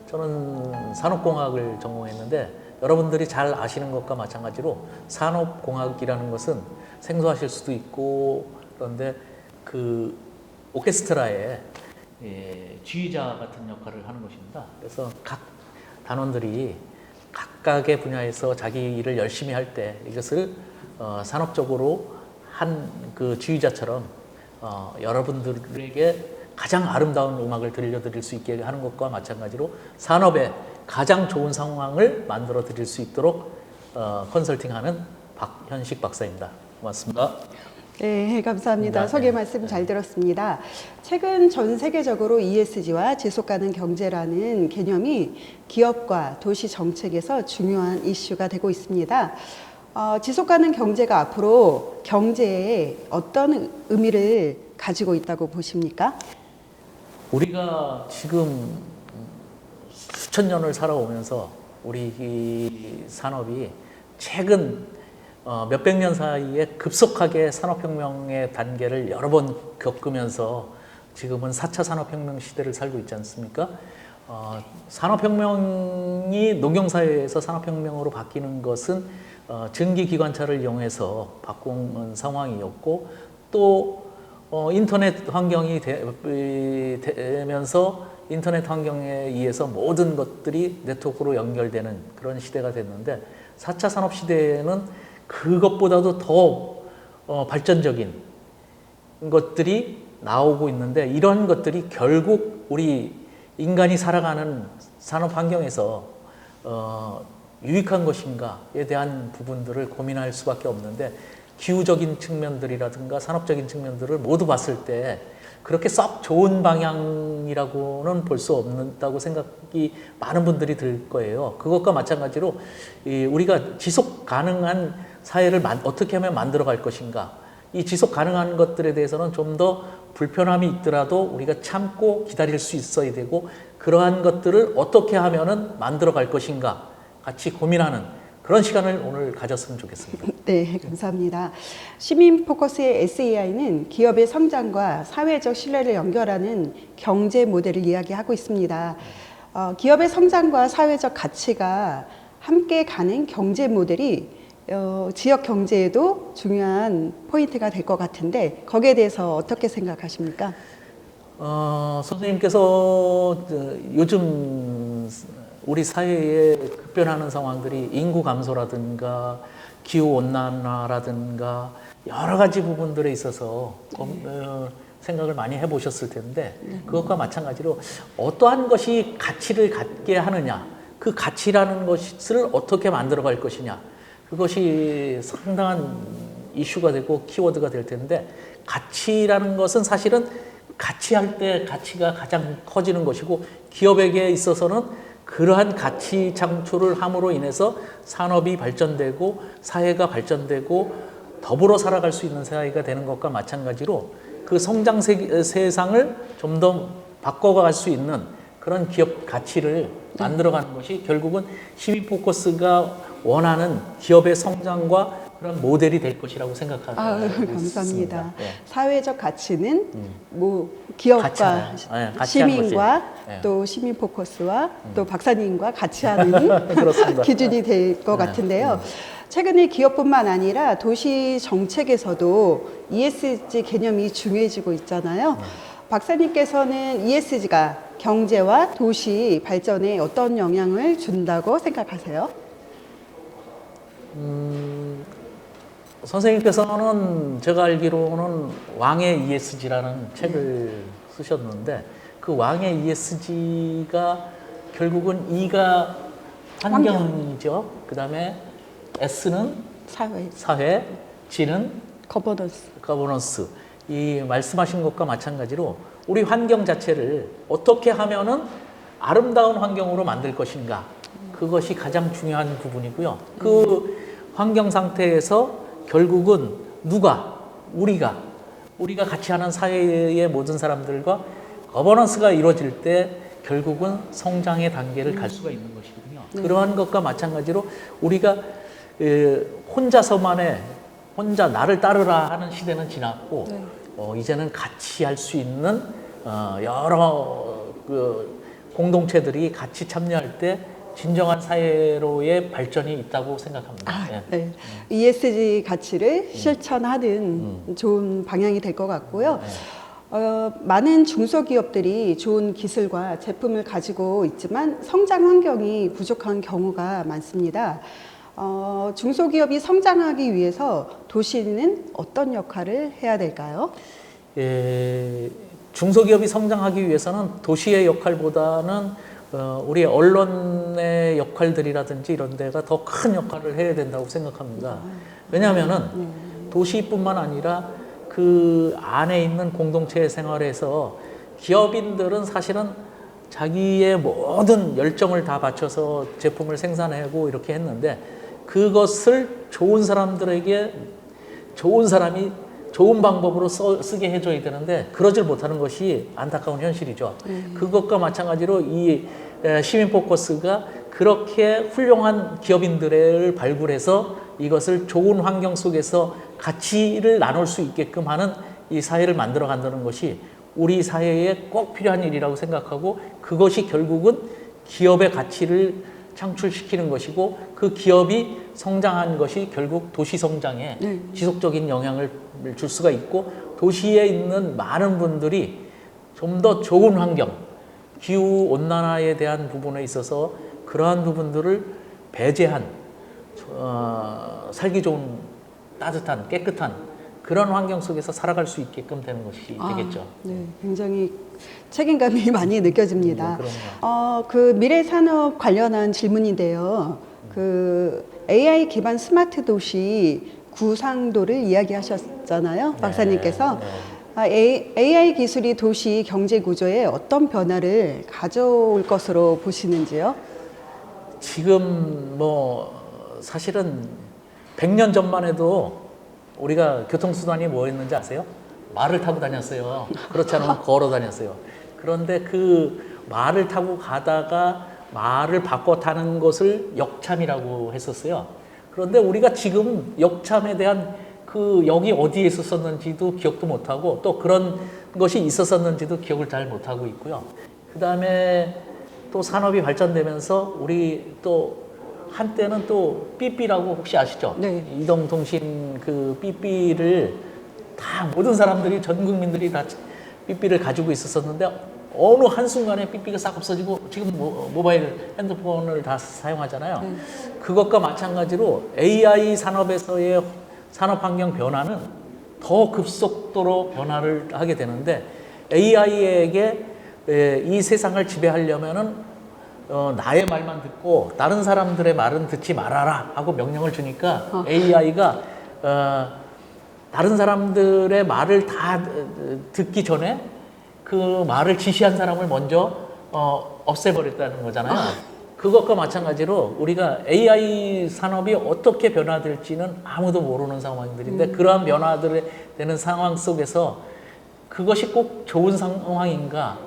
저는 산업공학을 전공했는데 여러분들이 잘 아시는 것과 마찬가지로 산업공학이라는 것은 생소하실 수도 있고 그런데 그 오케스트라의 지휘자 같은 역할을 하는 것입니다. 그래서 각 단원들이 각각의 분야에서 자기 일을 열심히 할 때 이것을 산업적으로 한 그 지휘자처럼 여러분들에게 가장 아름다운 음악을 들려드릴 수 있게 하는 것과 마찬가지로 산업에 가장 좋은 상황을 만들어 드릴 수 있도록 컨설팅하는 박현식 박사입니다. 고맙습니다. 네, 감사합니다. 네, 소개 말씀 잘 들었습니다. 최근 전 세계적으로 ESG와 지속가능 경제라는 개념이 기업과 도시 정책에서 중요한 이슈가 되고 있습니다. 지속가능 경제가 앞으로 경제에 어떤 의미를 가지고 있다고 보십니까? 우리가 지금 수천 년을 살아오면서 우리 이 산업이 최근 몇백 년 사이에 급속하게 산업혁명의 단계를 여러 번 겪으면서 지금은 4차 산업혁명 시대를 살고 있지 않습니까? 산업혁명이 농경사회에서 산업혁명으로 바뀌는 것은 증기기관차를 이용해서 바꾼 상황이었고 또 인터넷 환경이 되면서 인터넷 환경에 의해서 모든 것들이 네트워크로 연결되는 그런 시대가 됐는데 4차 산업 시대에는 그것보다도 더 발전적인 것들이 나오고 있는데 이런 것들이 결국 우리 인간이 살아가는 산업 환경에서 유익한 것인가에 대한 부분들을 고민할 수밖에 없는데 기후적인 측면들이라든가 산업적인 측면들을 모두 봤을 때 그렇게 썩 좋은 방향이라고는 볼 수 없다고 생각이 많은 분들이 들 거예요. 그것과 마찬가지로 우리가 지속 가능한 사회를 어떻게 하면 만들어 갈 것인가. 이 지속 가능한 것들에 대해서는 좀 더 불편함이 있더라도 우리가 참고 기다릴 수 있어야 되고 그러한 것들을 어떻게 하면은 만들어 갈 것인가 같이 고민하는 그런 시간을 오늘 가졌으면 좋겠습니다. 네, 감사합니다. 시민 포커스의 SAI는 기업의 성장과 사회적 신뢰를 연결하는 경제 모델을 이야기하고 있습니다. 기업의 성장과 사회적 가치가 함께 가는 경제 모델이 지역 경제에도 중요한 포인트가 될 것 같은데 거기에 대해서 어떻게 생각하십니까? 선생님께서 요즘 우리 사회에 급변하는 상황들이 인구 감소라든가 기후 온난화라든가 여러 가지 부분들에 있어서 생각을 많이 해보셨을 텐데 그것과 마찬가지로 어떠한 것이 가치를 갖게 하느냐 그 가치라는 것을 어떻게 만들어 갈 것이냐 그것이 상당한 이슈가 되고 키워드가 될 텐데 가치라는 것은 사실은 가치할 때 가치가 가장 커지는 것이고 기업에게 있어서는 그러한 가치 창출을 함으로 인해서 산업이 발전되고 사회가 발전되고 더불어 살아갈 수 있는 사회가 되는 것과 마찬가지로 그 성장 세상을 좀 더 바꿔갈 수 있는 그런 기업 가치를 만들어가는 것이 결국은 시민 포커스가 원하는 기업의 성장과 그런 모델이 될 것이라고 생각하고 감사합니다. 네. 사회적 가치는 뭐 기업과 시민과 또 시민 포커스와 또 박사님과 같이 하는 기준이 될 것 같은데요. 최근에 기업뿐만 아니라 도시 정책에서도 ESG 개념이 중요해지고 있잖아요. 박사님께서는 ESG가 경제와 도시 발전에 어떤 영향을 준다고 생각하세요? 선생님께서는 제가 알기로는 왕의 ESG라는 책을 쓰셨는데 그 왕의 ESG가 결국은 E가 환경이죠. 그 다음에 S는 사회, G는 거버넌스. 이 말씀하신 것과 마찬가지로 우리 환경 자체를 어떻게 하면은 아름다운 환경으로 만들 것인가 그것이 가장 중요한 부분이고요. 그 환경 상태에서 결국은 우리가 같이 하는 사회의 모든 사람들과 거버넌스가 이루어질 때 결국은 성장의 단계를 갈 수가 있는 것이거든요. 그러한 것과 마찬가지로 우리가 혼자 나를 따르라 하는 시대는 지났고 이제는 같이 할 수 있는 여러 공동체들이 같이 참여할 때 진정한 사회로의 발전이 있다고 생각합니다. 예. 네. ESG 가치를 실천하는 좋은 방향이 될 것 같고요. 많은 중소기업들이 좋은 기술과 제품을 가지고 있지만 성장 환경이 부족한 경우가 많습니다. 중소기업이 성장하기 위해서 도시는 어떤 역할을 해야 될까요? 예, 중소기업이 성장하기 위해서는 도시의 역할보다는 우리 언론의 역할들이라든지 이런 데가 더 큰 역할을 해야 된다고 생각합니다. 왜냐하면은 도시뿐만 아니라 그 안에 있는 공동체 생활에서 기업인들은 사실은 자기의 모든 열정을 다 바쳐서 제품을 생산하고 이렇게 했는데 그것을 좋은 사람들에게 좋은 사람이 좋은 방법으로 쓰게 해줘야 되는데 그러질 못하는 것이 안타까운 현실이죠. 그것과 마찬가지로 이 시민 포커스가 그렇게 훌륭한 기업인들을 발굴해서 이것을 좋은 환경 속에서 가치를 나눌 수 있게끔 하는 이 사회를 만들어 간다는 것이 우리 사회에 꼭 필요한 일이라고 생각하고 그것이 결국은 기업의 가치를 창출시키는 것이고 그 기업이 성장한 것이 결국 도시 성장에 지속적인 영향을 줄 수가 있고 도시에 있는 많은 분들이 좀 더 좋은 환경, 기후 온난화에 대한 부분에 있어서 그러한 부분들을 배제한 살기 좋은 따뜻한 깨끗한 그런 환경 속에서 살아갈 수 있게끔 되는 것이 되겠죠. 네, 굉장히 책임감이 많이 느껴집니다. 그럼요. 그 미래 산업 관련한 질문인데요. 그 AI 기반 스마트 도시 구상도를 이야기하셨잖아요, 박사님께서. AI 기술이 도시 경제 구조에 어떤 변화를 가져올 것으로 보시는지요? 지금 사실은 100년 전만 해도 우리가 교통수단이 뭐였는지 아세요? 말을 타고 다녔어요. 그렇지 않으면 걸어 다녔어요. 그런데 그 말을 타고 가다가 말을 바꿔 타는 것을 역참이라고 했었어요. 그런데 우리가 지금 역참에 대한 그 역이 어디에 있었는지도 기억도 못하고 또 그런 것이 있었는지도 기억을 잘 못하고 있고요. 그 다음에 또 산업이 발전되면서 우리 또 한때는 또 삐삐라고 혹시 아시죠? 네. 이동통신 그 삐삐를 다 모든 사람들이 전 국민들이 다 삐삐를 가지고 있었었는데 어느 한순간에 삐삐가 싹 없어지고 지금 모바일 핸드폰을 다 사용하잖아요. 그것과 마찬가지로 AI 산업에서의 산업 환경 변화는 더 급속도로 변화를 하게 되는데 AI에게 이 세상을 지배하려면은 나의 말만 듣고 다른 사람들의 말은 듣지 말아라 하고 명령을 주니까 AI가 다른 사람들의 말을 다 듣기 전에 그 말을 지시한 사람을 먼저 없애버렸다는 거잖아요. 그것과 마찬가지로 우리가 AI 산업이 어떻게 변화될지는 아무도 모르는 상황들인데 그러한 변화들이 되는 상황 속에서 그것이 꼭 좋은 상황인가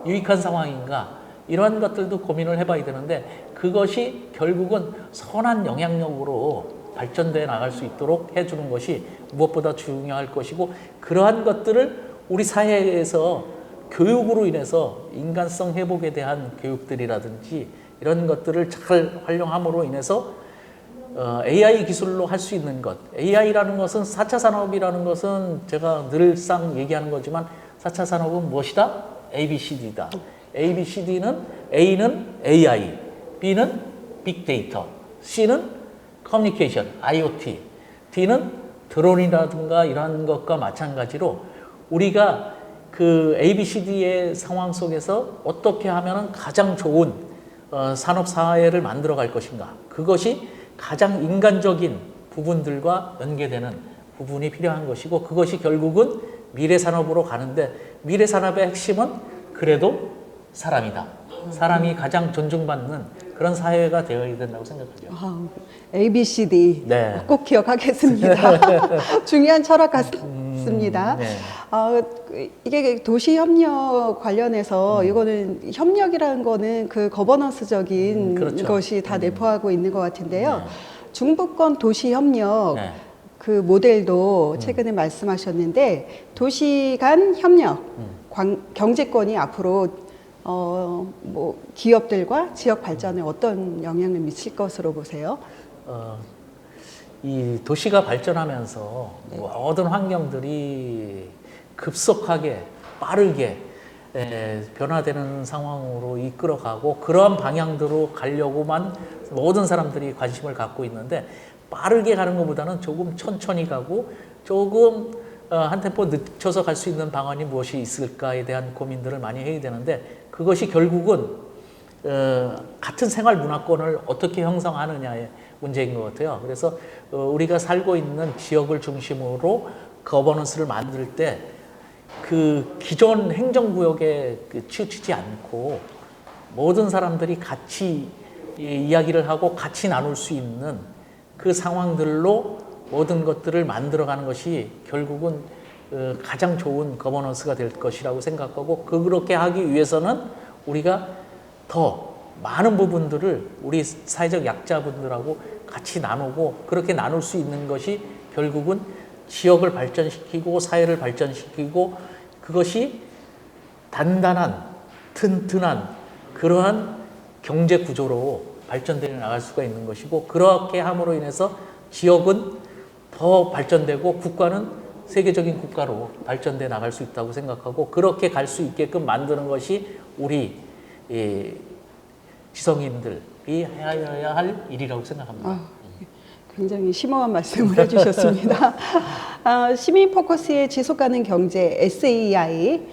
유익한 상황인가 이러한 것들도 고민을 해봐야 되는데 그것이 결국은 선한 영향력으로 발전돼 나갈 수 있도록 해주는 것이 무엇보다 중요할 것이고 그러한 것들을 우리 사회에서 교육으로 인해서 인간성 회복에 대한 교육들이라든지 이런 것들을 잘 활용함으로 인해서 AI 기술로 할 수 있는 것 AI라는 것은 4차 산업이라는 것은 제가 늘상 얘기하는 거지만 4차 산업은 무엇이다? ABCD다. ABCD는 A는 AI, B는 빅데이터, C는 커뮤니케이션, IoT, D는 드론이라든가 이러한 것과 마찬가지로 우리가 그 ABCD의 상황 속에서 어떻게 하면 가장 좋은 산업 사회를 만들어 갈 것인가. 그것이 가장 인간적인 부분들과 연계되는 부분이 필요한 것이고 그것이 결국은 미래 산업으로 가는데 미래 산업의 핵심은 그래도 사람이다. 사람이 가장 존중받는 그런 사회가 되어야 된다고 생각하죠. ABCD 네. 꼭 기억하겠습니다. 중요한 철학 같습니다. 네. 이게 도시 협력 관련해서 이거는 협력이라는 거는 그 거버넌스적인 그렇죠. 것이 다 내포하고 있는 것 같은데요. 중부권 도시 협력 네. 그 모델도 최근에 말씀하셨는데 도시 간 협력, 경제권이 앞으로 뭐 기업들과 지역 발전에 어떤 영향을 미칠 것으로 보세요? 이 도시가 발전하면서 모든 환경들이 급속하게 빠르게 변화되는 상황으로 이끌어가고 그러한 방향대로 가려고만 모든 사람들이 관심을 갖고 있는데 빠르게 가는 것보다는 조금 천천히 가고 조금 한 템포 늦춰서 갈 수 있는 방안이 무엇이 있을까에 대한 고민들을 많이 해야 되는데 그것이 결국은 같은 생활 문화권을 어떻게 형성하느냐의 문제인 것 같아요. 그래서 우리가 살고 있는 지역을 중심으로 거버넌스를 만들 때 그 기존 행정구역에 치우치지 않고 모든 사람들이 같이 이야기를 하고 같이 나눌 수 있는 그 상황들로 모든 것들을 만들어가는 것이 결국은 가장 좋은 거버넌스가 될 것이라고 생각하고 그렇게 하기 위해서는 우리가 더 많은 부분들을 우리 사회적 약자분들하고 같이 나누고 그렇게 나눌 수 있는 것이 결국은 지역을 발전시키고 사회를 발전시키고 그것이 단단한 튼튼한 그러한 경제 구조로 발전되어 나갈 수가 있는 것이고 그렇게 함으로 인해서 지역은 더 발전되고 국가는 세계적인 국가로 발전돼 나갈 수 있다고 생각하고 그렇게 갈 수 있게끔 만드는 것이 우리 지성인들이 해야 할 일이라고 생각합니다. 굉장히 심오한 말씀을 해주셨습니다. 시민 포커스의 지속 가능 경제 SAI는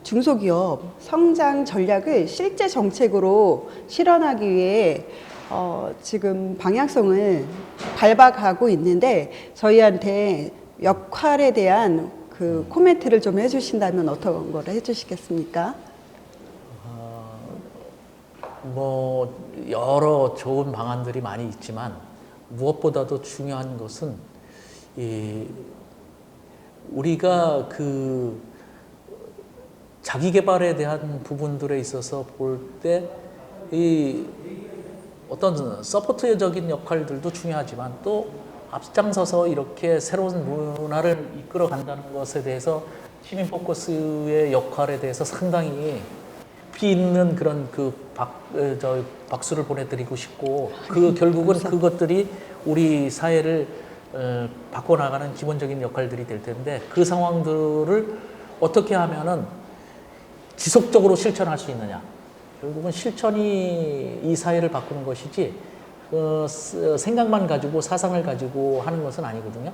중소기업 성장 전략을 실제 정책으로 실현하기 위해 지금 방향성을 밟아가고 있는데 저희한테 역할에 대한 그 코멘트를 좀 해주신다면 어떤 걸 해주시겠습니까? 뭐 여러 좋은 방안들이 많이 있지만 무엇보다도 중요한 것은 우리가 그 자기 개발에 대한 부분들에 있어서 볼 때 이 어떤 서포트적인 역할들도 중요하지만 또 앞장서서 이렇게 새로운 문화를 이끌어 간다는 것에 대해서 시민 포커스의 역할에 대해서 상당히 깊이 있는 그런 박수를 보내드리고 싶고 그 결국은 그것들이 우리 사회를 바꿔나가는 기본적인 역할들이 될 텐데 그 상황들을 어떻게 하면은 지속적으로 실천할 수 있느냐 결국은 실천이 이 사회를 바꾸는 것이지 생각만 가지고 사상을 가지고 하는 것은 아니거든요.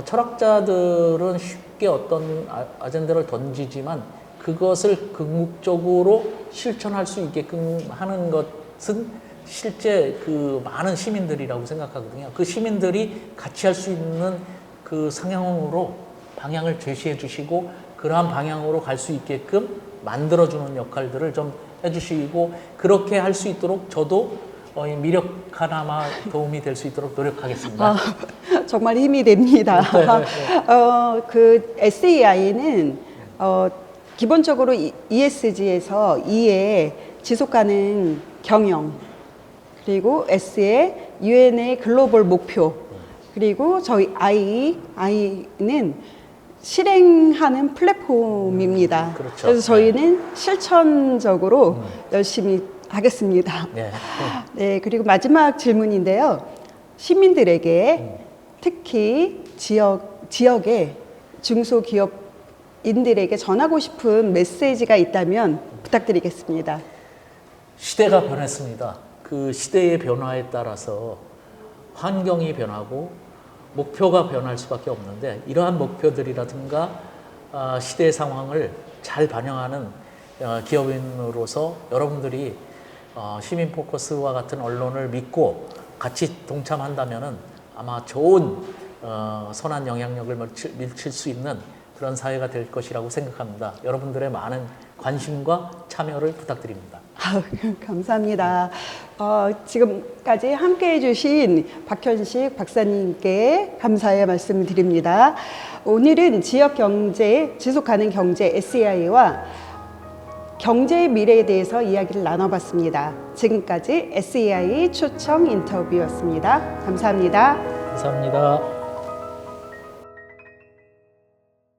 철학자들은 쉽게 어떤 아젠다를 던지지만 그것을 궁극적으로 실천할 수 있게끔 하는 것은 실제 그 많은 시민들이라고 생각하거든요. 그 시민들이 같이 할 수 있는 그 상향으로 방향을 제시해 주시고 그러한 방향으로 갈 수 있게끔 만들어주는 역할들을 좀 해주시고 그렇게 할 수 있도록 저도 미력 하나마 도움이 될 수 있도록 노력하겠습니다. 정말 힘이 됩니다. 그 SAI는 기본적으로 ESG에서 E의 지속가능 경영, 그리고 S의 UN의 글로벌 목표, 그리고 저희 I는 실행하는 플랫폼입니다. 그렇죠. 그래서 저희는 실천적으로 열심히 하겠습니다. 네. 네, 그리고 마지막 질문인데요. 시민들에게 특히 지역의 중소기업인들에게 전하고 싶은 메시지가 있다면 부탁드리겠습니다. 시대가 변했습니다. 그 시대의 변화에 따라서 환경이 변하고 목표가 변할 수밖에 없는데 이러한 목표들이라든가 시대의 상황을 잘 반영하는 기업인으로서 여러분들이 시민 포커스와 같은 언론을 믿고 같이 동참한다면은 아마 좋은 선한 영향력을 미칠 수 있는 그런 사회가 될 것이라고 생각합니다. 여러분들의 많은 관심과 참여를 부탁드립니다. 감사합니다. 지금까지 함께해 주신 박현식 박사님께 감사의 말씀을 드립니다. 오늘은 지역경제, 지속가능 경제 SAI와 경제의 미래에 대해서 이야기를 나눠봤습니다. 지금까지 SAI 초청 인터뷰였습니다. 감사합니다. 감사합니다.